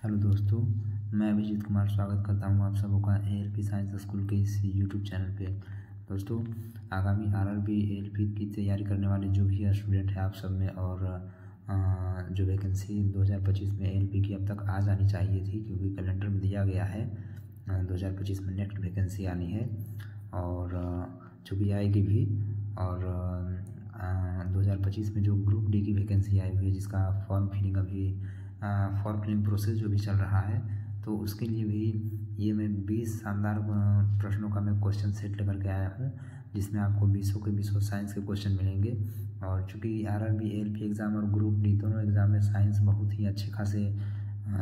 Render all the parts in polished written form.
Hello दोस्तों, मैं अभिजीत कुमार स्वागत करता हूं आप सबों का एएलपी साइंस स्कूल के इस यूट्यूब चैनल पे। दोस्तों, आगामी आरआरबी एएलपी की तैयारी करने वाले जो भी स्टूडेंट हैं आप सब में, और जो वैकेंसी 2025 में एएलपी की अब तक आ जानी चाहिए थी, क्योंकि कैलेंडर में दिया गया है 2025 में नेक्स्ट वैकेंसी आनी है और चूँकि आएगी भी। और 2025 में जो ग्रुप डी की वैकेंसी आई हुई है, जिसका फॉर्म फिलिंग प्रोसेस जो भी चल रहा है, तो उसके लिए भी ये मैं 20 शानदार प्रश्नों का मैं क्वेश्चन सेट लेकर के आया हूँ, जिसमें आपको 20 के 20 साइंस के क्वेश्चन मिलेंगे। और चूँकि आरआरबी एएलपी एग्ज़ाम और ग्रुप डी दोनों एग्ज़ाम में साइंस बहुत ही अच्छे खासे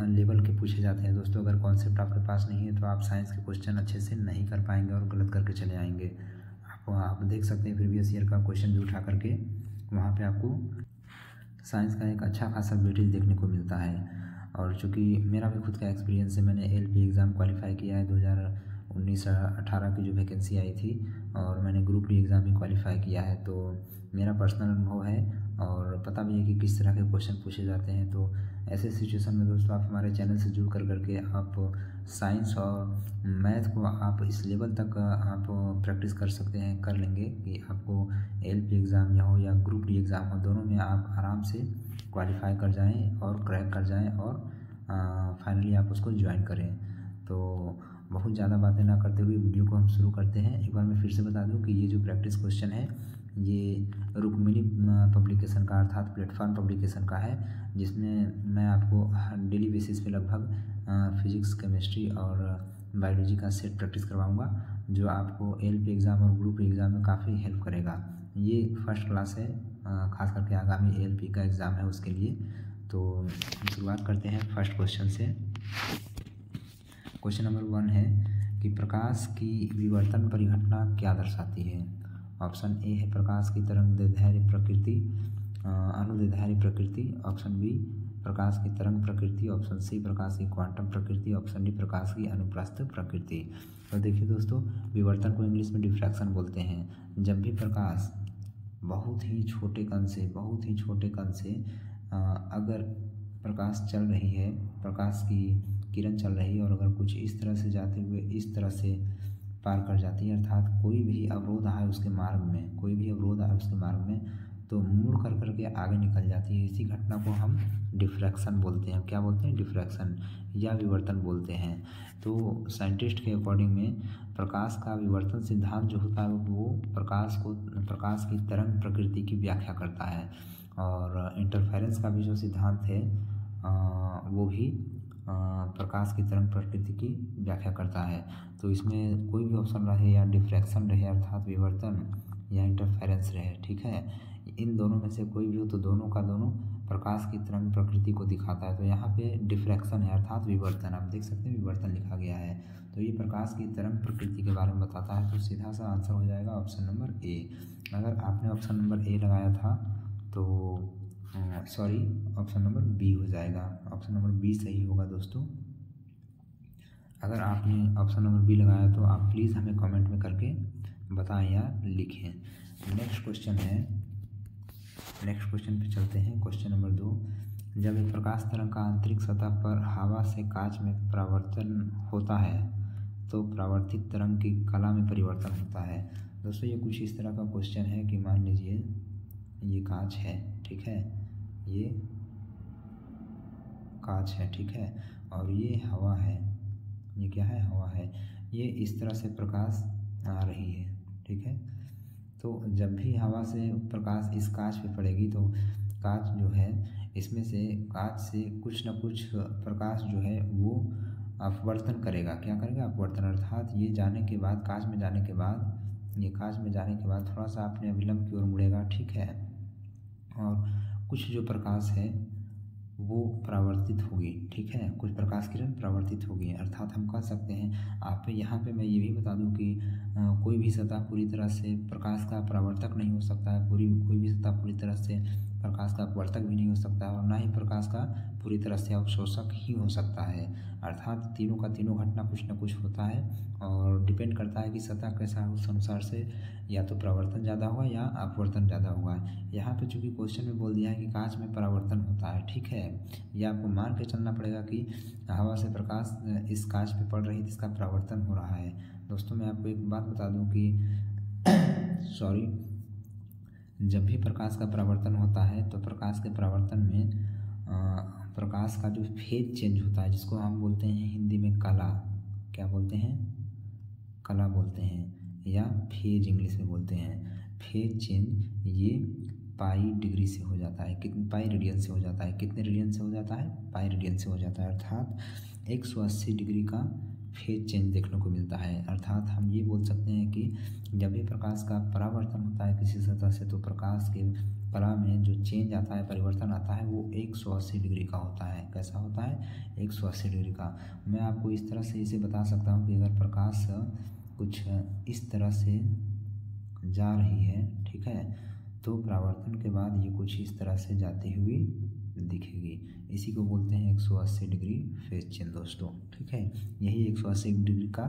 लेवल के पूछे जाते हैं दोस्तों। अगर कॉन्सेप्ट आपके पास नहीं है तो आप साइंस के क्वेश्चन अच्छे से नहीं कर पाएंगे और गलत करके चले आएंगे। आप देख सकते हैं प्रीवियस ईयर का क्वेश्चन भी उठा करके, वहाँ पे आपको साइंस का एक अच्छा खासा वेटेज देखने को मिलता है। और चूँकि मेरा भी खुद का एक्सपीरियंस है, मैंने एएलपी एग्ज़ाम क्वालिफाई किया है 2019-18 की जो वैकेंसी आई थी, और मैंने ग्रुप डी एग्ज़ाम भी क्वालिफाई किया है, तो मेरा पर्सनल अनुभव है और पता भी है कि किस तरह के क्वेश्चन पूछे जाते हैं। तो ऐसे सिचुएशन में दोस्तों, आप हमारे चैनल से जुड़ करके आप साइंस और मैथ को आप इस लेवल तक आप प्रैक्टिस कर सकते हैं, कर लेंगे कि आपको एएलपी एग्ज़ाम या हो या ग्रुप डी एग्ज़ाम हो, दोनों में आप आराम से क्वालिफाई कर जाएं और क्रैक कर जाएं और फाइनली आप उसको ज्वाइन करें। तो बहुत ज़्यादा बातें ना करते हुए वीडियो को हम शुरू करते हैं। एक बार मैं फिर से बता दूं कि ये जो प्रैक्टिस क्वेश्चन है, ये रुक्मिणी पब्लिकेशन का अर्थात प्लेटफॉर्म पब्लिकेशन का है, जिसमें मैं आपको डेली बेसिस पे लगभग फिजिक्स, केमिस्ट्री और बायोलॉजी का सेट प्रैक्टिस करवाऊंगा, जो आपको एएलपी एग्ज़ाम और ग्रुप एग्ज़ाम में काफ़ी हेल्प करेगा। ये फर्स्ट क्लास है, खास करके आगामी एएलपी का एग्ज़ाम है उसके लिए। तो शुरुआत करते हैं फर्स्ट क्वेश्चन से। क्वेश्चन नंबर 1 है कि प्रकाश की विवर्तन परिघटना क्या दर्शाती है। ऑप्शन ए है प्रकाश की तरंग दैर्ध्य प्रकृति, अनुदैर्ध्य प्रकृति। ऑप्शन बी प्रकाश की तरंग प्रकृति। ऑप्शन सी प्रकाश की क्वांटम प्रकृति। ऑप्शन डी प्रकाश की अनुप्रस्थ प्रकृति। तो देखिए दोस्तों, विवर्तन को इंग्लिश में डिफ्रैक्शन बोलते हैं। जब भी प्रकाश बहुत ही छोटे कण से अगर प्रकाश चल रही है, प्रकाश की किरण चल रही है, और अगर कुछ इस तरह से जाते हुए इस तरह से पार कर जाती है, अर्थात कोई भी अवरोध है उसके मार्ग में, तो मुड़ करके आगे निकल जाती है। इसी घटना को हम डिफ्रैक्शन बोलते हैं। क्या बोलते हैं? डिफ्रैक्शन या विवर्तन बोलते हैं। तो साइंटिस्ट के अकॉर्डिंग में प्रकाश का विवर्तन सिद्धांत जो होता है, वो प्रकाश की तरंग प्रकृति की व्याख्या करता है, और इंटरफेरेंस का भी जो सिद्धांत है वो भी प्रकाश की तरंग प्रकृति की व्याख्या करता है। तो इसमें कोई भी ऑप्शन रहे, या डिफ्रैक्शन रहे अर्थात विवर्तन, या इंटरफेरेंस रहे, ठीक है, इन दोनों में से कोई भी हो, तो दोनों का दोनों प्रकाश की तरंग प्रकृति को दिखाता है। तो यहाँ पे डिफ्रैक्शन है अर्थात विवर्तन, आप देख सकते हैं विवर्तन लिखा गया है, तो ये प्रकाश की तरंग प्रकृति के बारे में बताता है। तो सीधा सा आंसर हो जाएगा ऑप्शन नंबर ए। अगर आपने ऑप्शन नंबर ए लगाया था तो ऑप्शन नंबर बी हो जाएगा। ऑप्शन नंबर बी सही होगा दोस्तों। अगर आपने ऑप्शन नंबर बी लगाया तो आप प्लीज़ हमें कमेंट में करके बताएं या लिखें। नेक्स्ट क्वेश्चन पे चलते हैं। क्वेश्चन नंबर 2, जब एक प्रकाश तरंग का आंतरिक सतह पर हवा से कांच में परावर्तन होता है तो परावर्तित तरंग की कला में परिवर्तन होता है। दोस्तों, ये कुछ इस तरह का क्वेश्चन है कि मान लीजिए ये कांच है, ठीक है, ये कांच है, ठीक है, और ये हवा है। ये क्या है? हवा है। ये इस तरह से प्रकाश आ रही है, ठीक है। तो जब भी हवा से प्रकाश इस कांच पे पड़ेगी, तो कांच जो है, इसमें से कांच से कुछ न कुछ प्रकाश जो है वो अपवर्तन करेगा। क्या करेगा? अपवर्तन, अर्थात ये जाने के बाद, कांच में जाने के बाद थोड़ा सा अपने अभिलंब की ओर मुड़ेगा, ठीक है, और कुछ जो प्रकाश है वो परावर्तित होगी, ठीक है, कुछ प्रकाश किरण परावर्तित होगी। अर्थात हम कह सकते हैं, आप यहाँ पे मैं ये भी बता दूं कि कोई भी सतह पूरी तरह से प्रकाश का परावर्तक नहीं हो सकता है, कोई भी सतह पूरी तरह से प्रकाश का अपवर्तक भी नहीं हो सकता है और ना ही प्रकाश का पूरी तरह से अवशोषक ही हो सकता है। अर्थात तीनों का तीनों घटना कुछ न कुछ होता है और डिपेंड करता है कि सतह कैसा है, उस अनुसार से या तो परावर्तन ज़्यादा होगा या अपवर्तन ज़्यादा होगा। यहाँ पे चूँकि क्वेश्चन में बोल दिया है कि कांच में परावर्तन होता है, ठीक है, यह आपको मान के चलना पड़ेगा कि हवा से प्रकाश इस कांच पे पड़ रही थी, इसका परावर्तन हो रहा है। दोस्तों मैं आपको एक बात बता दूं कि सॉरी, जब भी प्रकाश का परावर्तन होता है तो प्रकाश के परावर्तन में प्रकाश का जो फेज चेंज होता है, जिसको हम बोलते हैं हिंदी में कला, क्या बोलते हैं, कला बोलते हैं या फेज इंग्लिश में बोलते हैं। फेज चेंज ये पाई डिग्री से हो जाता है, कितने पाई रेडियन से हो जाता है, कितने रेडियन से हो जाता है, पाई रेडियन से हो जाता है। अर्थात 180 डिग्री का फेज चेंज देखने को मिलता है। अर्थात हम ये बोल सकते हैं कि जब भी प्रकाश का परावर्तन होता है किसी सतह से तो प्रकाश के कला में जो चेंज आता है, परिवर्तन आता है, वो 180 डिग्री का होता है। कैसा होता है, 180 डिग्री का। मैं आपको इस तरह से इसे बता सकता हूँ कि अगर प्रकाश कुछ इस तरह से जा रही है, ठीक है, तो परावर्तन के बाद ये कुछ इस तरह से जाती हुई दिखेगी। इसी को बोलते हैं 180 डिग्री फेज चेंज दोस्तों, ठीक है। यही 180 डिग्री का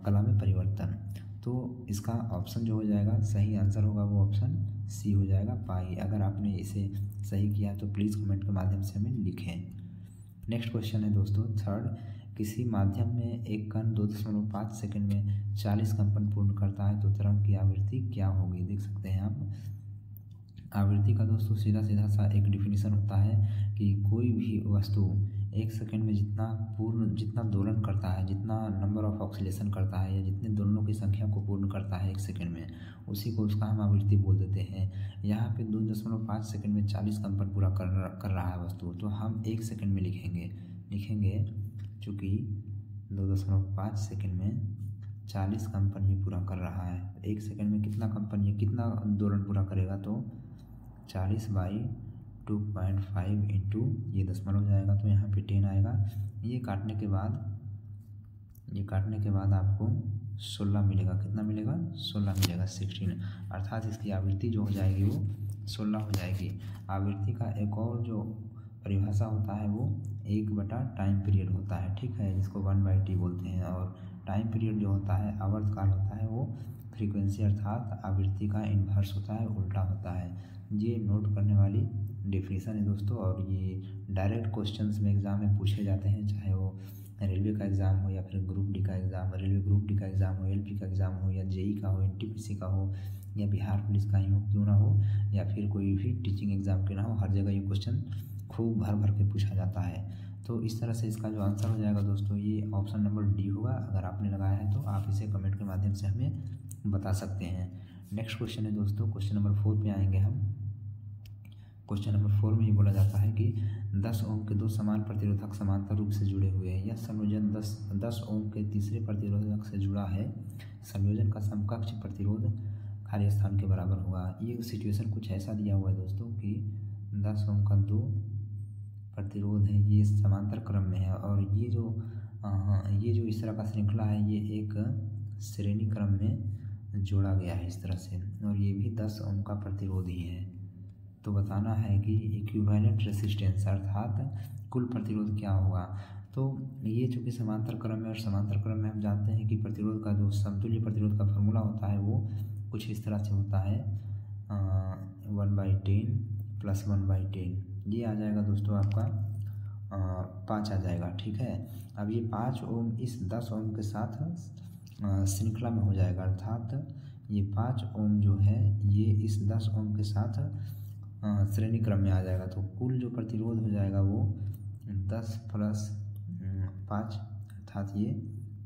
कला में परिवर्तन। तो इसका ऑप्शन जो हो जाएगा, सही आंसर होगा वो ऑप्शन सी हो जाएगा, पाई। अगर आपने इसे सही किया तो प्लीज़ कमेंट के माध्यम से हमें लिखें। नेक्स्ट क्वेश्चन है दोस्तों थर्ड, किसी माध्यम में एक कण 2.5 सेकंड में 40 कंपन पूर्ण करता है तो तरंग की आवृत्ति क्या होगी। देख सकते हैं आप, आवृत्ति का दोस्तों सीधा सीधा सा एक डिफिनीशन होता है कि कोई भी वस्तु 1 सेकंड में जितना दोलन करता है, जितना नंबर ऑफ ऑक्सीलेशन करता है या जितने दोलनों की संख्या को पूर्ण करता है 1 सेकंड में, उसी को उसका हम आवृत्ति बोल देते हैं। यहाँ पे 2.5 सेकंड में 40 कंपन पूरा कर रहा है वस्तु, तो हम 1 सेकंड में लिखेंगे चूँकि 2.5 सेकंड में 40 कंपन ये पूरा कर रहा है। 1 सेकंड में कितना कंपन, ये कितना दोलन पूरा करेगा, तो 40/2.5 इंटू ये दशमलव हो जाएगा, तो यहाँ पे 10 आएगा। ये काटने के बाद आपको 16 मिलेगा। कितना मिलेगा, 16 मिलेगा, 16। अर्थात इसकी आवृत्ति जो हो जाएगी वो 16 हो जाएगी। आवृत्ति का एक और जो परिभाषा होता है वो 1/टाइम पीरियड होता है, ठीक है, जिसको 1/t बोलते हैं। और टाइम पीरियड जो होता है, आवर्तकाल होता है, वो फ्रीक्वेंसी अर्थात आवृत्ति का इन्वर्स होता है, उल्टा होता है। ये नोट करने वाली डेफिनेशन है दोस्तों, और ये डायरेक्ट क्वेश्चंस में एग्ज़ाम में पूछे जाते हैं, चाहे वो रेलवे का एग्ज़ाम हो या फिर ग्रुप डी का एग्ज़ाम, रेलवे ग्रुप डी का एग्ज़ाम हो, एलपी का एग्ज़ाम हो या जेई का हो, एनटीपीसी का हो या बिहार पुलिस का ही हो क्यों ना हो, या फिर कोई भी टीचिंग एग्ज़ाम के ना हो, हर जगह ये क्वेश्चन खूब भर के पूछा जाता है। तो इस तरह से इसका जो आंसर हो जाएगा दोस्तों, ये ऑप्शन नंबर डी होगा। अगर आपने लगाया है तो आप इसे कमेंट के माध्यम से हमें बता सकते हैं। नेक्स्ट क्वेश्चन है दोस्तों, क्वेश्चन नंबर 4 पे आएंगे हम। क्वेश्चन नंबर 4 में ये बोला जाता है कि 10 ओम के 2 समान प्रतिरोधक समांतर रूप से जुड़े हुए हैं। यह संयोजन 10 ओम के तीसरे प्रतिरोधक से जुड़ा है। संयोजन का समकक्ष प्रतिरोध खाली स्थान के बराबर होगा। ये सिचुएशन कुछ ऐसा दिया हुआ है दोस्तों कि 10 ओम का 2 प्रतिरोध है, ये समांतर क्रम में है, और ये जो इस तरह का श्रृंखला है, ये एक श्रेणी क्रम में जोड़ा गया है इस तरह से, और ये भी 10 ओम का प्रतिरोध ही है। तो बताना है कि इक्विवेलेंट रेसिस्टेंस अर्थात कुल प्रतिरोध क्या होगा। तो ये चूँकि समांतर क्रम है, और समांतर क्रम में हम जानते हैं कि प्रतिरोध का जो समतुल्य प्रतिरोध का फॉर्मूला होता है वो कुछ इस तरह से होता है, 1/10 + 1/10। ये आ जाएगा दोस्तों आपका 5 आ जाएगा, ठीक है। अब ये 5 ओम इस 10 ओम के साथ श्रृंखला में हो जाएगा, अर्थात ये 5 ओम जो है ये इस 10 ओम के साथ श्रेणी क्रम में आ जाएगा। तो कुल जो प्रतिरोध हो जाएगा वो 10 + 5 अर्थात ये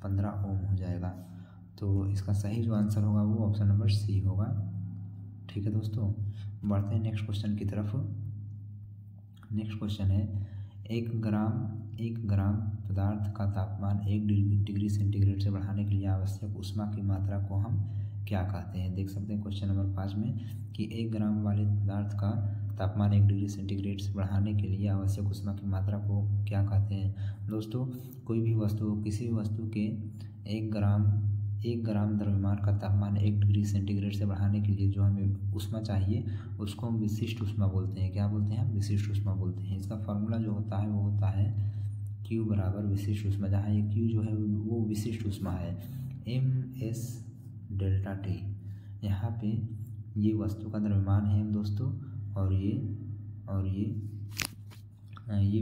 15 ओम हो जाएगा। तो इसका सही जो आंसर होगा वो ऑप्शन नंबर सी होगा, ठीक है दोस्तों। बढ़ते हैं नेक्स्ट क्वेश्चन की तरफ। नेक्स्ट क्वेश्चन है, 1 ग्राम पदार्थ का तापमान 1 डिग्री सेंटीग्रेड से बढ़ाने के लिए आवश्यक ऊष्मा की मात्रा को हम क्या कहते हैं। देख सकते हैं क्वेश्चन नंबर 5 में कि 1 ग्राम वाले पदार्थ का तापमान 1 डिग्री सेंटीग्रेड से बढ़ाने के लिए आवश्यक ऊष्मा की मात्रा को क्या कहते हैं। दोस्तों कोई भी वस्तु, किसी भी वस्तु के 1 ग्राम 1 ग्राम द्रव्यमान का तापमान 1 डिग्री सेंटीग्रेड से बढ़ाने के लिए जो हमें ऊष्मा चाहिए उसको हम विशिष्ट ऊष्मा बोलते हैं। क्या बोलते हैं हम? विशिष्ट ऊष्मा बोलते हैं। इसका फॉर्मूला जो होता है वो होता है Q बराबर विशिष्ट ऊष्मा, जहाँ ये Q जो है वो विशिष्ट ऊष्मा है, MS डेल्टा T। यहाँ पे ये वस्तु का द्रव्यमान है दोस्तों, और ये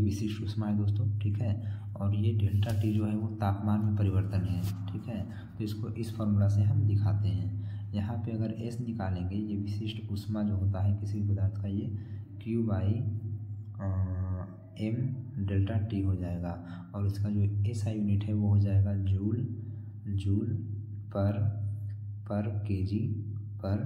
विशिष्ट ऊष्मा है दोस्तों, ठीक है। और ये डेल्टा T जो है वो तापमान में परिवर्तन है, ठीक है। तो इसको इस फॉर्मूला से हम दिखाते हैं। यहाँ पे अगर S निकालेंगे, ये विशिष्ट ऊष्मा जो होता है किसी भी पदार्थ का, ये Q by M delta T हो जाएगा, और इसका जो SI यूनिट है वो हो जाएगा जूल पर केजी पर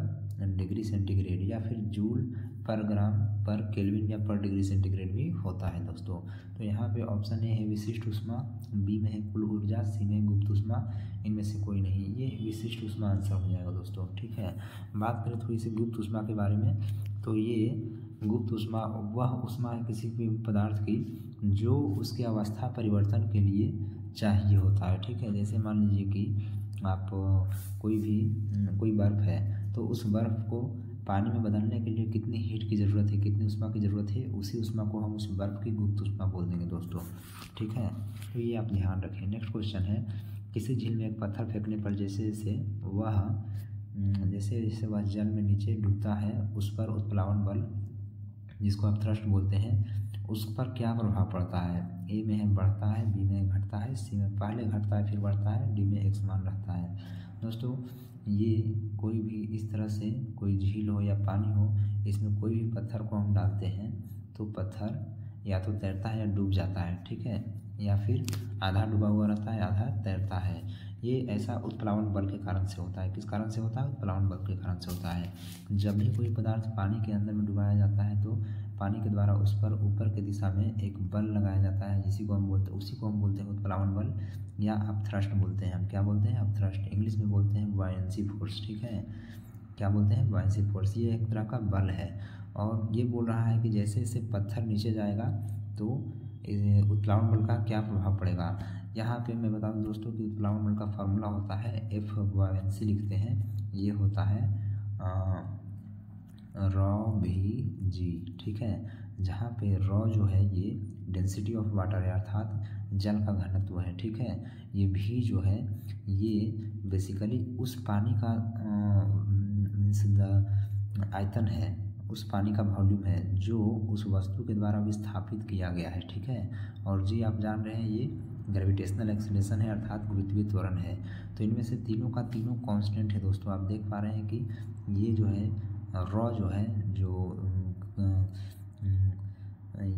डिग्री सेंटीग्रेड, या फिर जूल पर ग्राम पर केल्विन या पर डिग्री सेंटीग्रेड भी होता है दोस्तों। तो यहाँ पे ऑप्शन ए है विशिष्ट ऊष्मा, बी में है कुल ऊर्जा, सी में गुप्त ऊष्मा, इनमें से कोई नहीं, ये विशिष्ट ऊष्मा आंसर हो जाएगा दोस्तों, ठीक है। बात करें थोड़ी सी गुप्त ऊष्मा के बारे में, तो ये गुप्त ऊष्मा वह ऊष्मा है किसी भी पदार्थ की जो उसके अवस्था परिवर्तन के लिए चाहिए होता है, ठीक है। जैसे मान लीजिए कि आप कोई बर्फ़ है, तो उस बर्फ़ को पानी में बदलने के लिए कितनी हीट की ज़रूरत है, कितनी ऊष्मा की ज़रूरत है, उसी ऊष्मा को हम उस बर्फ़ की गुप्त ऊष्मा बोल देंगे दोस्तों, ठीक है। तो ये आप ध्यान रखें। नेक्स्ट क्वेश्चन है, किसी झील में एक पत्थर फेंकने पर जैसे जैसे वह जल में नीचे डूबता है, उस पर उत्प्लावन बल, जिसको आप थ्रस्ट बोलते हैं, उस पर क्या प्रभाव पड़ता है? ए में है बढ़ता है, बी में घटता है, सी में पहले घटता है फिर बढ़ता है, डी में एक समान रहता है। दोस्तों ये कोई भी इस तरह से कोई झील हो या पानी हो, इसमें कोई भी पत्थर को हम डालते हैं तो पत्थर या तो तैरता है या डूब जाता है, ठीक है, या फिर आधा डूबा हुआ रहता है आधा तैरता है। ये ऐसा उत्प्लावन बल के कारण से होता है। किस कारण से होता है? उत्प्लावन बल के कारण से होता है। जब भी कोई पदार्थ पानी के अंदर में डुबाया जाता है तो पानी के द्वारा उस पर ऊपर की दिशा में एक बल लगाया जाता है, उसी को हम बोलते हैं उत्प्लावन बल, या आप थ्रस्ट बोलते हैं। हम क्या बोलते हैं? आप थ्रस्ट, इंग्लिश में बोलते हैं बॉयंसी फोर्स, ठीक है। क्या बोलते हैं? Buoyancy force. ये एक तरह का बल है, और ये बोल रहा है कि जैसे जैसे पत्थर नीचे जाएगा तो उत्प्लावन बल का क्या प्रभाव पड़ेगा। यहाँ पे मैं बता दूँ दोस्तों कि उत्प्लावन बल का फार्मूला होता है F बॉयंसी लिखते हैं, ये होता है ρ/v/g, ठीक है। जहाँ पे रॉ जो है ये डेंसिटी ऑफ वाटर है, अर्थात जल का घनत्व है, ठीक है। ये भी जो है ये बेसिकली उस पानी का मीन्स द आयतन है, उस पानी का वॉल्यूम है जो उस वस्तु के द्वारा विस्थापित किया गया है, ठीक है। और जी आप जान रहे हैं ये ग्रेविटेशनल एक्सीलरेशन है, अर्थात गुरुत्वीय त्वरण है। तो इनमें से तीनों का तीनों कांस्टेंट है दोस्तों। आप देख पा रहे हैं कि ये जो है रॉ जो है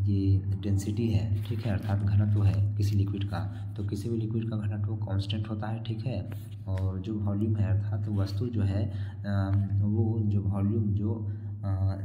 ये डेंसिटी है, ठीक है, अर्थात घनत्व है किसी लिक्विड का। तो किसी भी लिक्विड का घनत्व कांस्टेंट होता है, ठीक है। और जो वॉल्यूम है अर्थात वस्तु जो है वो जो वॉल्यूम जो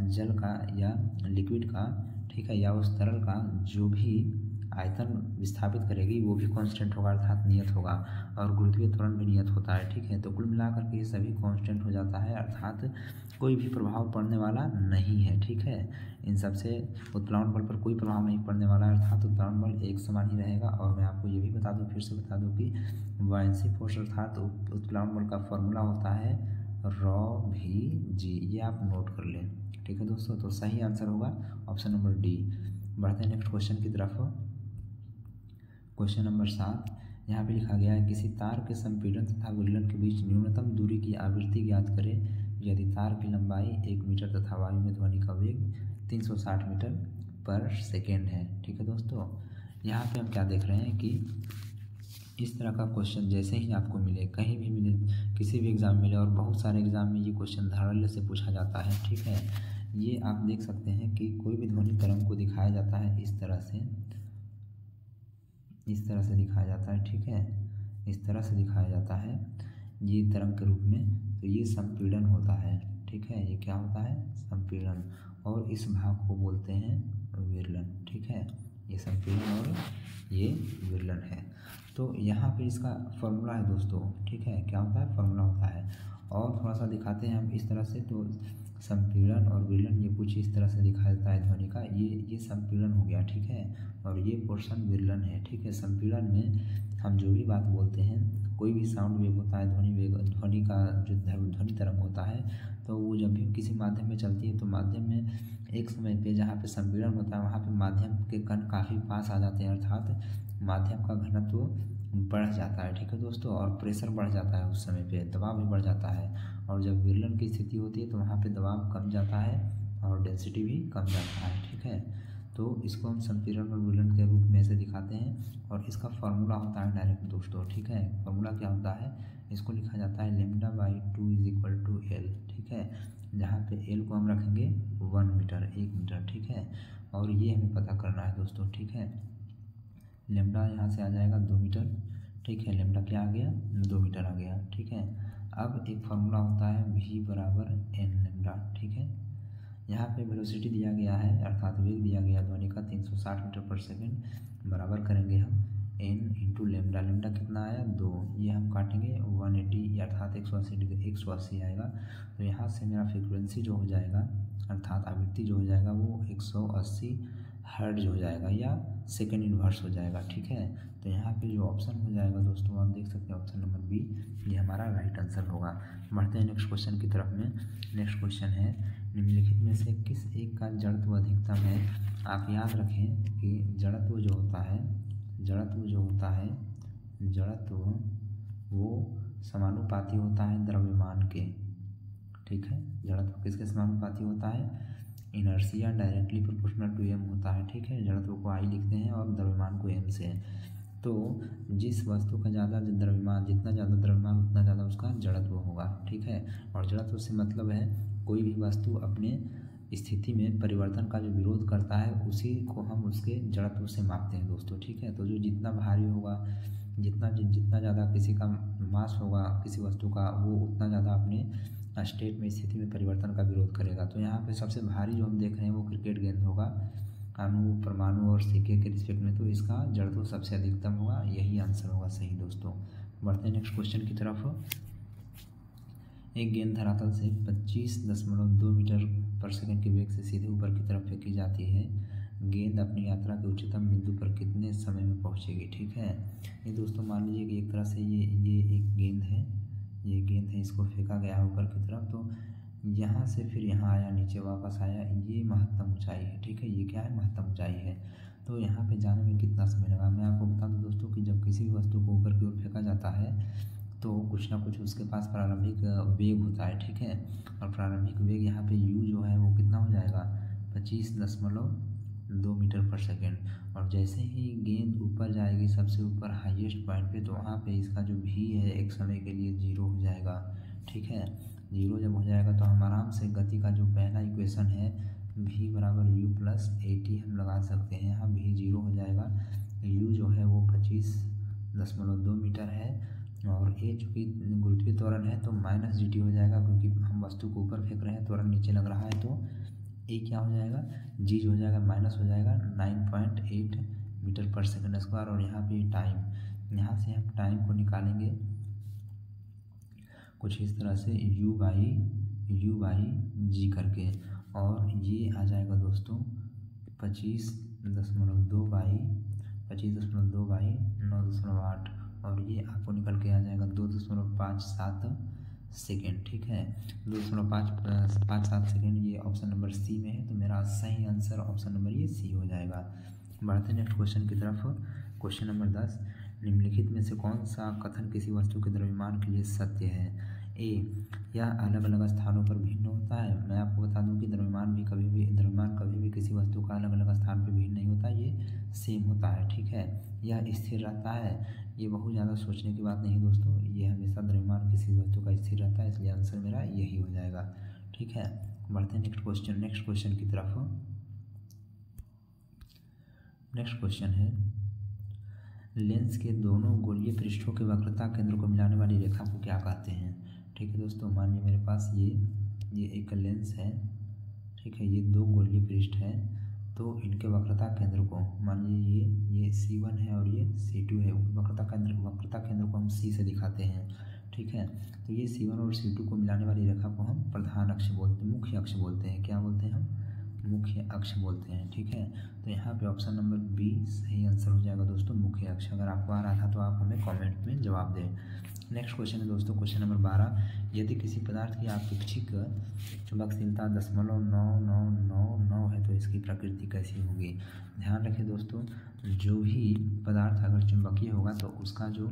जल का या लिक्विड का, ठीक है, या उस तरल का जो भी आयतन विस्थापित करेगी वो भी कांस्टेंट होगा, अर्थात नियत होगा। और गुरुत्वीय त्वरण भी नियत होता है, ठीक है। तो कुल मिलाकर के ये सभी कांस्टेंट हो जाता है, अर्थात कोई भी प्रभाव पड़ने वाला नहीं है, ठीक है। इन सब से उत्प्लावन बल पर कोई प्रभाव नहीं पड़ने वाला है, अर्थात उत्प्लावन बल एक समान ही रहेगा। और मैं आपको ये भी बता दूं, फिर से बता दूं कि बॉयंसी फोर्स अर्थात उत्प्लावन बल का फॉर्मूला होता है ρ/v/g, ये आप नोट कर लें, ठीक है दोस्तों। तो सही आंसर होगा ऑप्शन नंबर डी। बढ़ते हैं नेक्स्ट क्वेश्चन की तरफ। क्वेश्चन नंबर 7 यहाँ पे लिखा गया है, किसी तार के संपीड़न तथा विलयन के बीच न्यूनतम दूरी की आवृत्ति ज्ञात करें यदि तार की लंबाई 1 मीटर तथा वायु में ध्वनि का वेग 360 मीटर पर सेकेंड है, ठीक है दोस्तों। यहाँ पे हम क्या देख रहे हैं कि इस तरह का क्वेश्चन जैसे ही आपको मिले, कहीं भी मिले, किसी भी एग्ज़ाम में मिले, और बहुत सारे एग्ज़ाम में ये क्वेश्चन धड़ल्ले से पूछा जाता है, ठीक है। ये आप देख सकते हैं कि कोई भी ध्वनि तरंग को दिखाया जाता है इस तरह से दिखाया जाता है, ठीक है, इस तरह से दिखाया जाता है ये तरंग के रूप में। तो ये संपीड़न होता है, ठीक है, ये क्या होता है? संपीड़न। और इस भाग को बोलते हैं विरलन, ठीक है। ये संपीड़न और ये विरलन है। तो यहाँ पे इसका फॉर्मूला है दोस्तों, ठीक है, क्या होता है? फॉर्मूला होता है और थोड़ा सा दिखाते हैं हम इस तरह से। तो संपीड़न और विलयन ये कुछ इस तरह से दिखा देता है ध्वनि का। ये संपीड़न हो गया, ठीक है, और ये पोर्शन विलयन है, ठीक है। संपीड़न में हम जो भी बात बोलते हैं, कोई भी साउंड वेव होता है, ध्वनि वेग, ध्वनि का जो ध्वनि तरंग होता है, तो वो जब भी किसी माध्यम में चलती है तो माध्यम में एक समय पे जहाँ पे संपीड़न होता है वहाँ पे माध्यम के कण काफ़ी पास आ जाते हैं, अर्थात माध्यम का घनत्व बढ़ जाता है, ठीक है दोस्तों, और प्रेशर बढ़ जाता है, उस समय पे दबाव भी बढ़ जाता है। और जब विलयन की स्थिति होती है तो वहाँ पे दबाव कम जाता है और डेंसिटी भी कम जाता है, ठीक है। तो इसको हम संपीड़न और विलयन के रूप में से दिखाते हैं और इसका फार्मूला होता है डायरेक्ट दोस्तों, ठीक है। फार्मूला क्या होता है, इसको लिखा जाता है λ/2 = L, ठीक है, जहाँ पे L को हम रखेंगे 1 मीटर, 1 मीटर, ठीक है। और ये हमें पता करना है दोस्तों, ठीक है। लेमडा यहाँ से आ जाएगा 2 मीटर, ठीक है, लेमडा क्या आ गया, 2 मीटर आ गया, ठीक है। अब एक फार्मूला होता है v = n लेमडा, ठीक है। यहाँ पे वेलोसिटी दिया गया है, अर्थात वेग दिया गया ध्वनि का 360 मीटर पर सेकेंड, बराबर करेंगे हम n इंटू लेमडा। लेमडा कितना आया, 2, ये हम काटेंगे 180 अर्थात 180 डिग्री, 180 आएगा। तो यहाँ से मेरा फ्रीक्वेंसी जो हो जाएगा, अर्थात आवृत्ति जो हो जाएगा वो 180 हर्ट्ज हो जाएगा या सेकेंड इन्वर्स हो जाएगा, ठीक है। तो यहाँ पे जो ऑप्शन हो जाएगा दोस्तों, आप देख सकते हैं ऑप्शन नंबर बी, ये हमारा राइट आंसर होगा। बढ़ते हैं नेक्स्ट क्वेश्चन की तरफ में। नेक्स्ट क्वेश्चन है, निम्नलिखित में से किस एक का जड़त्व अधिकतम है। आप याद रखें कि जड़त्व जो होता है, जड़त्व वो समानुपाती होता है द्रव्यमान के, ठीक है। जड़त्व किसके समानुपाती होता है, inertia directly proportional to m होता है, ठीक है। जड़त्व को I लिखते हैं और द्रव्यमान को m से। तो जिस वस्तु का ज़्यादा द्रव्यमान, जितना ज़्यादा द्रव्यमान उतना ज़्यादा उसका जड़त्व होगा, ठीक है। और जड़त्व से मतलब है कोई भी वस्तु अपने स्थिति में परिवर्तन का जो विरोध करता है उसी को हम उसके जड़त्व से मापते हैं दोस्तों, ठीक है। तो जो जितना भारी होगा, जितना ज़्यादा किसी का मास होगा किसी वस्तु का, वो उतना ज़्यादा अपने स्टेट में, स्थिति में परिवर्तन का विरोध करेगा। तो यहाँ पे सबसे भारी जो हम देख रहे हैं वो क्रिकेट गेंद होगा, अणु, परमाणु और सिक्के के रिस्पेक्ट में, तो इसका जड़त्व सबसे अधिकतम होगा, यही आंसर होगा सही दोस्तों। बढ़ते हैं नेक्स्ट क्वेश्चन की तरफ। एक गेंद धरातल से 25.2 मीटर पर सेकंड के वेग से सीधे ऊपर की तरफ फेंकी जाती है। गेंद अपनी यात्रा के उच्चतम बिंदु पर कितने समय में पहुंचेगी, ठीक है। ये दोस्तों मान लीजिए कि एक तरह से ये एक गेंद है, ये गेंद है, इसको फेंका गया ऊपर की तरफ, तो यहाँ से फिर यहाँ आया, नीचे वापस आया, ये महत्तम ऊंचाई है, ठीक है। ये क्या है, महत्तम ऊंचाई है। तो यहाँ पे जाने में कितना समय लगा, मैं आपको बता दूँ दोस्तों कि जब किसी भी वस्तु को ऊपर की ओर फेंका जाता है तो कुछ ना कुछ उसके पास प्रारंभिक वेग होता है, ठीक है। और प्रारंभिक वेग यहाँ पे u जो है वो कितना हो जाएगा, 25.2 मीटर पर सेकेंड। और जैसे ही गेंद ऊपर जाएगी सबसे ऊपर हाईएस्ट पॉइंट पे, तो वहाँ पे इसका जो v है एक समय के लिए 0 हो जाएगा, ठीक है। 0 जब हो जाएगा तो हम आराम से गति का जो पहला इक्वेशन है v = u + at हम लगा सकते हैं। यहाँ v 0 हो जाएगा, u जो है वो 25.2 मीटर है और a चूँकि गुरुत्वीय त्वरण है तो -gt हो जाएगा, क्योंकि हम वस्तु को ऊपर फेंक रहे हैं, त्वरण नीचे लग रहा है, तो a क्या हो जाएगा, g हो जाएगा, माइनस हो जाएगा 9.8 मीटर पर सेकेंड स्क्वायर। और यहाँ पे टाइम, यहाँ से हम टाइम को निकालेंगे कुछ इस तरह से u/g करके, और ये आ जाएगा दोस्तों 25.2/9.8 और ये आपको निकल के आ जाएगा 2.57 सेकेंड, ठीक है। 2.57 सेकेंड, ये ऑप्शन नंबर सी में है, तो मेरा सही आंसर ऑप्शन नंबर ये सी हो जाएगा। बढ़ते नेक्स्ट क्वेश्चन की तरफ। क्वेश्चन नंबर 10, निम्नलिखित में से कौन सा कथन किसी वस्तु के द्रव्यमान के लिए सत्य है। ए, यह अलग अलग स्थानों पर भिन्न होता है। मैं आपको बता दूं कि द्रव्यमान कभी भी किसी वस्तु का अलग अलग स्थान पर भिन्न नहीं होता, ये सेम होता है, ठीक है। यह स्थिर रहता है, ये बहुत ज़्यादा सोचने की बात नहीं दोस्तों, ये हमेशा द्रव्यमान किसी वस्तु का स्थिर रहता है, इसलिए आंसर मेरा यही हो जाएगा, ठीक है। बढ़ते हैं नेक्स्ट क्वेश्चन की तरफ। नेक्स्ट क्वेश्चन है, लेंस के दोनों गोलीय पृष्ठों के वक्रता केंद्र को मिलाने वाली रेखा को क्या कहते हैं, ठीक है दोस्तों। मान लीजिए मेरे पास ये एक लेंस है, ठीक है, ये दो गोलीय पृष्ठ है, तो इनके वक्रता केंद्र को मान लीजिए ये ये C1 है और ये C2 है। वक्रता केंद्र को हम C से दिखाते हैं, ठीक है। तो ये C1 और C2 को मिलाने वाली रेखा को हम प्रधान अक्ष बोलते हैं, मुख्य अक्ष बोलते हैं। क्या बोलते हैं हम? मुख्य अक्ष बोलते हैं, ठीक है। तो यहाँ पे ऑप्शन नंबर बी सही आंसर हो जाएगा दोस्तों, मुख्य अक्ष। अगर आपको आ रहा था तो आप हमें कमेंट में जवाब दें। नेक्स्ट क्वेश्चन है दोस्तों, क्वेश्चन नंबर 12। यदि किसी पदार्थ की आपेक्षिक चुंबकशीलता 0.9999 है तो इसकी प्रकृति कैसी होगी? ध्यान रखें दोस्तों, जो भी पदार्थ अगर चुंबकीय होगा तो उसका जो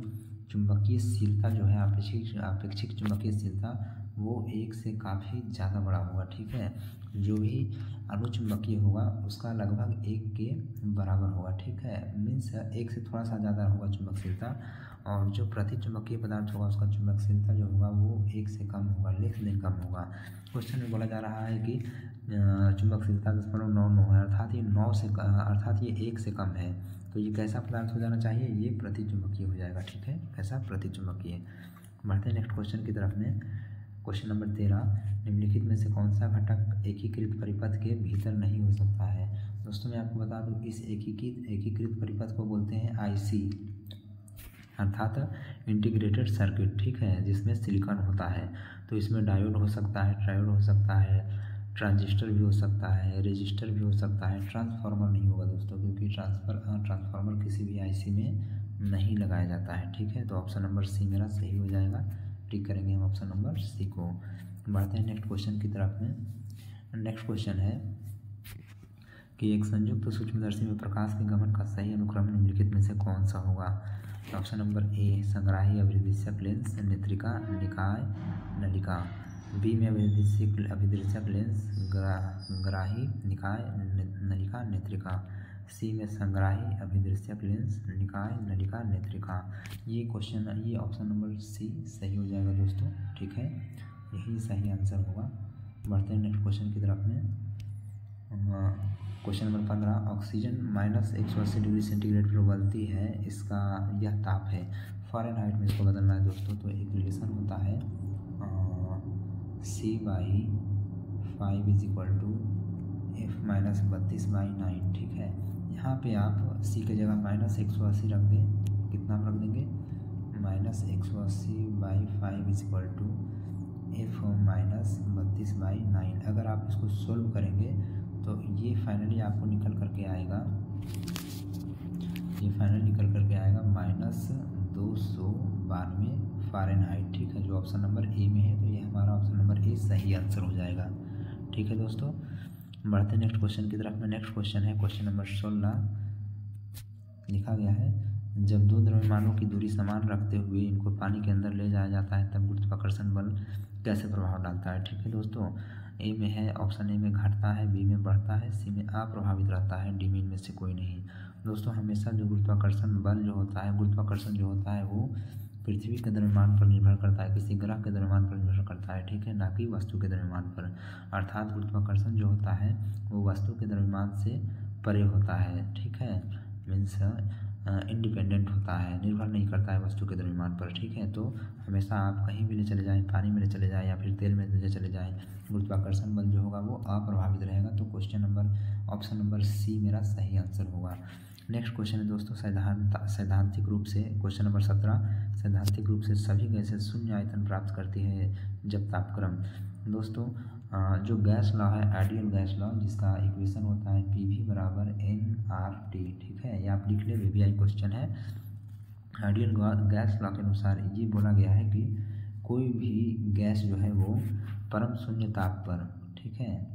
चुंबकीयशीलता जो है, आपेक्षिक चुंबकीयशीलता वो 1 से काफ़ी ज़्यादा बड़ा होगा, ठीक है। जो भी अनुचुंबकीय होगा उसका लगभग 1 के बराबर होगा, ठीक है। मीन्स 1 से थोड़ा सा ज़्यादा होगा चुंबकशीलता, और जो प्रतिचुंबकीय पदार्थ होगा उसका चुंबकशीलता जो होगा वो 1 से कम होगा, लेस देन कम होगा। क्वेश्चन में बोला जा रहा है कि चुंबकशीलता 0.99 है, अर्थात ये 1 से कम है। तो ये कैसा पदार्थ हो जाना चाहिए? ये प्रतिचुंबकीय हो जाएगा, ठीक है। कैसा? प्रतिचुंबकीय। बढ़ते हैं नेक्स्ट क्वेश्चन की तरफ में। क्वेश्चन नंबर 13, निम्नलिखित में से कौन सा घटक एकीकृत परिपथ के भीतर नहीं हो सकता है? दोस्तों मैं आपको बता दूं, इस एकीकृत परिपथ को बोलते हैं IC, अर्थात इंटीग्रेटेड सर्किट, ठीक है, जिसमें सिलिकॉन होता है। तो इसमें डायोड हो सकता है, ट्रायोड हो सकता है, ट्रांजिस्टर भी हो सकता है, रेजिस्टर भी हो सकता है। ट्रांसफार्मर नहीं होगा दोस्तों, क्योंकि ट्रांसफार्मर किसी भी IC में नहीं लगाया जाता है, ठीक है। तो ऑप्शन नंबर सी मेरा सही हो जाएगा। टिक करेंगे हम ऑप्शन नंबर सी को। बढ़ते हैं नेक्स्ट क्वेश्चन की तरफ में। नेक्स्ट क्वेश्चन है कि एक संयुक्त सूक्ष्मदर्शी में प्रकाश के गमन का सही अनुक्रम निम्नलिखित में से कौन सा होगा? ऑप्शन नंबर ए संग्राही अभिदृश्यक लेंस नेत्रिका निकाय नलिका, बी में अभिदृश्यक लेंस ग्राही निकाय नलिका नेत्रिका, सी में संग्राही अभिदृश्यक लेंस निकाय नलिका नेत्रिका। ये ऑप्शन नंबर सी सही हो जाएगा दोस्तों, ठीक है, यही सही आंसर होगा। बढ़ते हैं नेक्स्ट क्वेश्चन की तरफ में। Question number 15, oxygen -180 degree centigrade पर उबलती है, इसका यह ताप है। फ़ारेनहाइट में इसको बदलना है दोस्तों। तो एक रिलेशन होता है C/5 = F -32/9, ठीक है। यहाँ पे आप C की जगह -180 रख दें, कितना रख देंगे? -180/5 = F -32/9। अगर आप इसको सोल्व करेंगे तो ये फाइनली आपको निकल करके आएगा, -292 फ़ारेनहाइट, ठीक है, जो ऑप्शन नंबर ए में है। तो ये हमारा ऑप्शन नंबर ए सही आंसर हो जाएगा, ठीक है दोस्तों। बढ़ते हैं नेक्स्ट क्वेश्चन की तरफ में। नेक्स्ट क्वेश्चन है क्वेश्चन नंबर 16। लिखा गया है, जब दो द्रव्यमानों की दूरी समान रखते हुए इनको पानी के अंदर ले जाया जाता है तब गुरुत्वाकर्षण बल कैसे प्रभाव डालता है? ठीक है दोस्तों, ए में है, ऑप्शन ए में घटता है, बी में बढ़ता है, सी में अप्रभावित रहता है, डी में इनमें से कोई नहीं। दोस्तों हमेशा जो गुरुत्वाकर्षण बल जो होता है, गुरुत्वाकर्षण जो होता है वो पृथ्वी के द्रव्यमान पर निर्भर करता है, किसी ग्रह के द्रव्यमान पर निर्भर करता है, ठीक है, ना कि वस्तु के द्रव्यमान पर। अर्थात गुरुत्वाकर्षण जो होता है वो वस्तु के द्रव्यमान से परे होता है, ठीक है, मीन्स इंडिपेंडेंट होता है, निर्भर नहीं करता है वस्तु के द्रव्यमान पर, ठीक है। तो हमेशा आप कहीं भी ले चले जाएं, पानी में ले चले जाएं या फिर तेल में ले चले जाएं, गुरुत्वाकर्षण बल जो होगा वो अप्रभावित रहेगा। तो question number option number C मेरा सही आंसर होगा। नेक्स्ट क्वेश्चन है दोस्तों सैद्धांतिक रूप से, क्वेश्चन नंबर 17, सैद्धांतिक रूप से सभी गैसें शून्य आयतन प्राप्त करती है जब तापक्रम। दोस्तों जो गैस लॉ है, आइडियल गैस लॉ, जिसका इक्वेशन होता है PV = nRT, ठीक है, ये आप लिख ले, VVI क्वेश्चन है। आइडियल गैस लॉ के अनुसार ये बोला गया है कि कोई भी गैस जो है वो परम शून्य ताप पर, ठीक है,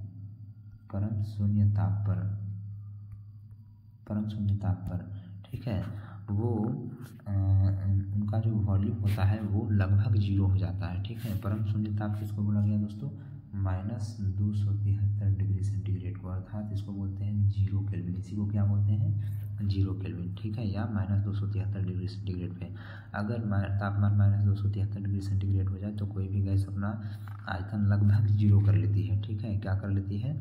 परम शून्य ताप पर, ठीक है, वो उनका जो वॉल्यूम होता है वो लगभग 0 हो जाता है, ठीक है। परम शून्य ताप किसको बोला गया दोस्तों? -273 डिग्री सेंटीग्रेड को, अर्थात इसको बोलते हैं 0 केल्विन। इसी को क्या बोलते हैं? 0 केल्विन, ठीक है, या -273 डिग्री सेंटीग्रेड पे अगर तापमान -273 डिग्री सेंटीग्रेड हो जाए तो कोई भी गैस अपना आयतन लगभग 0 कर लेती है, ठीक है, क्या कर लेती है?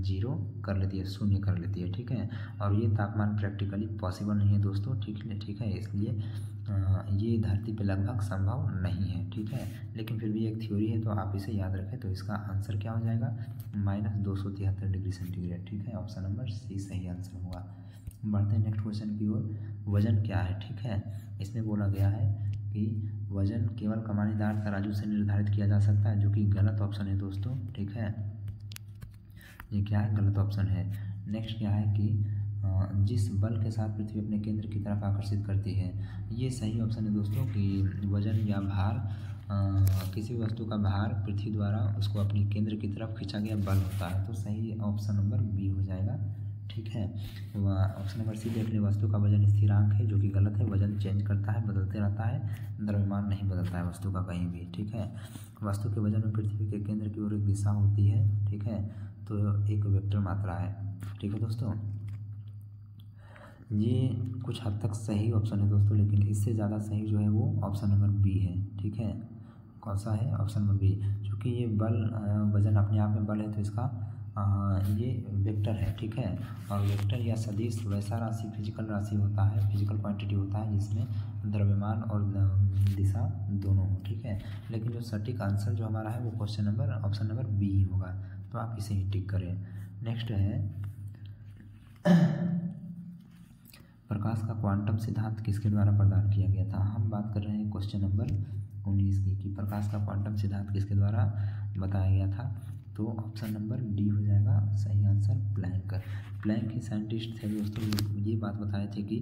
0 कर लेती है, शून्य कर लेती है, ठीक है। और ये तापमान प्रैक्टिकली पॉसिबल नहीं है दोस्तों, ठीक है, इसलिए ये धरती पे लगभग संभव नहीं है, ठीक है, लेकिन फिर भी एक थ्योरी है तो आप इसे याद रखें। तो इसका आंसर क्या हो जाएगा? -273 डिग्री सेंटीग्रेड, ठीक है, ऑप्शन नंबर सी सही आंसर होगा। बढ़ते हैं नेक्स्ट क्वेश्चन की ओर। वजन क्या है, ठीक है। इसमें बोला गया है कि वजन केवल कमानीदार तराजू से निर्धारित किया जा सकता है, जो कि गलत ऑप्शन है दोस्तों, ठीक है। ये क्या है, गलत ऑप्शन है। नेक्स्ट क्या है कि जिस बल के साथ पृथ्वी अपने केंद्र की तरफ आकर्षित करती है, ये सही ऑप्शन है दोस्तों कि वजन या भार, किसी भी वस्तु का भार पृथ्वी द्वारा उसको अपनी केंद्र की तरफ खींचा गया बल होता है। तो सही ऑप्शन नंबर बी हो जाएगा, ठीक है। ऑप्शन नंबर सी देख ले, वस्तु का वजन स्थिरांक है, जो कि गलत है। वजन चेंज करता है, बदलते रहता है, द्रव्यमान नहीं बदलता है वस्तु का कहीं भी, ठीक है। वस्तु के वजन में पृथ्वी के केंद्र की ओर एक दिशा होती है, ठीक है। तो एक वेक्टर मात्रा है, ठीक है दोस्तों। ये कुछ हद तक सही ऑप्शन है दोस्तों, लेकिन इससे ज़्यादा सही जो है वो ऑप्शन नंबर बी है, ठीक है। कौन सा है, ऑप्शन नंबर बी। क्योंकि ये बल, वजन अपने आप में बल है, तो इसका ये वेक्टर है, ठीक है। और वेक्टर या सदिश वैसा राशि, फिजिकल राशि होता है, फिजिकल क्वांटिटी होता है जिसमें द्रव्यमान और दिशा दोनों हो, ठीक है। लेकिन जो सटीक आंसर जो हमारा है वो question number option number B ही होगा, तो आप इसे ही टिक करें। नेक्स्ट है प्रकाश का क्वांटम सिद्धांत किसके द्वारा प्रदान किया गया था। हम बात कर रहे हैं क्वेश्चन नंबर 19 की, कि प्रकाश का क्वांटम सिद्धांत किसके द्वारा बताया गया था। तो ऑप्शन नंबर डी हो जाएगा सही आंसर, प्लैंक। प्लैंक ही साइंटिस्ट थे दोस्तों, ये बात बताए थे कि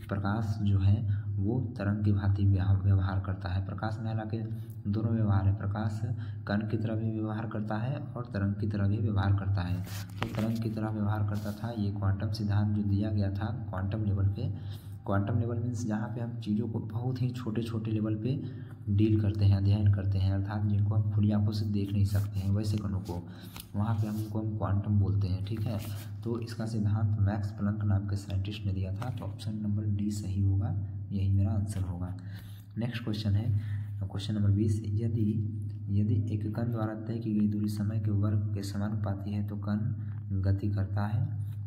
प्रकाश जो है वो तरंग की भांति व्यवहार करता है। प्रकाश में हालांकि दोनों व्यवहार है, प्रकाश कण की तरह भी व्यवहार करता है और तरंग की तरह भी व्यवहार करता है। तो तरंग की तरह व्यवहार करता था। ये क्वांटम सिद्धांत जो दिया गया था क्वांटम लेवल पे, क्वांटम लेवल मीन्स जहाँ पे हम चीज़ों को बहुत ही छोटे छोटे लेवल पे डील करते हैं, अध्ययन करते हैं, अर्थात जिनको हम खुली आंखों से देख नहीं सकते हैं वैसे कणों को, वहाँ पे हम क्वांटम बोलते हैं, ठीक है। तो इसका सिद्धांत मैक्स प्लैंक नाम के साइंटिस्ट ने दिया था। तो ऑप्शन नंबर डी सही होगा, यही मेरा आंसर होगा। नेक्स्ट क्वेश्चन है क्वेश्चन नंबर 20। यदि एक कण द्वारा तय की गई दूरी समय के वर्ग के समानुपाती है तो कण गति करता है।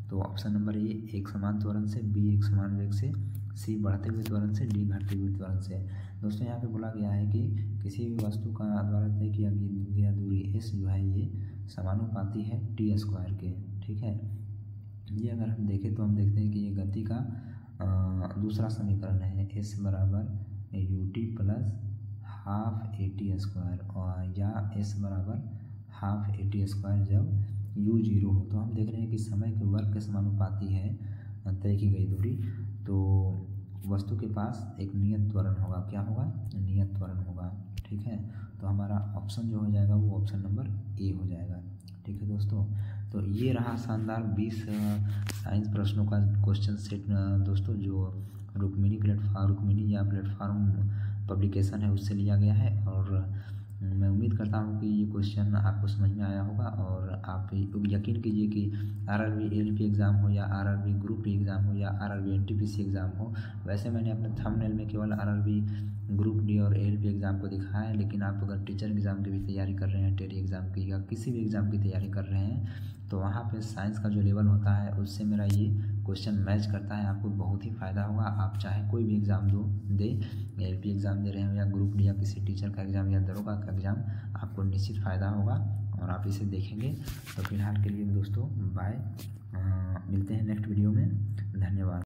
तो ऑप्शन नंबर ए एक समान त्वरण से, बी एक समान वेग से, सी बढ़ते हुए त्वरण से, डी घटते हुए त्वरण से। दोस्तों यहाँ पे बोला गया है कि किसी भी वस्तु का द्वारा तय किया गया दूरी एस जो है ये समानुपाती है टी स्क्वायर के, ठीक है। ये अगर हम देखें तो हम देखते हैं कि ये गति का दूसरा समीकरण है, एस बराबर U T plus half A T square, और या एस बराबर हाफ ए टी स्क्वायर जब u 0 हो। तो हम देख रहे हैं कि समय के वर्ग के समानुपाती है तय की गई दूरी, तो वस्तु के पास एक नियत त्वरण होगा। क्या होगा, नियत त्वरण होगा, ठीक है। तो हमारा ऑप्शन जो हो जाएगा वो ऑप्शन नंबर ए हो जाएगा, ठीक है दोस्तों। तो ये रहा शानदार 20 साइंस प्रश्नों का क्वेश्चन सेट दोस्तों, जो रुक्मिणी या प्लेटफार्म पब्लिकेशन है उससे लिया गया है। और मैं उम्मीद करता हूँ कि ये क्वेश्चन आपको समझ में आया होगा, और आप यकीन कीजिए कि आरआरबी एएलपी एग्ज़ाम हो या आरआरबी ग्रुप डी एग्ज़ाम हो या आरआरबी एनटीपीसी एग्ज़ाम हो, वैसे मैंने अपने थंबनेल में केवल आरआरबी ग्रुप डी और एएलपी एग्ज़ाम को दिखाया है। लेकिन आप अगर टीचर एग्ज़ाम की भी तैयारी कर रहे हैं, टेरी एग्ज़ाम की या किसी भी एग्ज़ाम की तैयारी कर रहे हैं, तो वहाँ पे साइंस का जो लेवल होता है उससे मेरा ये क्वेश्चन मैच करता है। आपको बहुत ही फ़ायदा होगा। आप चाहे कोई भी एग्ज़ाम दे, एलपी एग्ज़ाम दे रहे हो या ग्रुप डी या किसी टीचर का एग्ज़ाम या दरोगा का एग्ज़ाम, आपको निश्चित फ़ायदा होगा और आप इसे देखेंगे। तो फिलहाल के लिए दोस्तों बाय, मिलते हैं नेक्स्ट वीडियो में, धन्यवाद।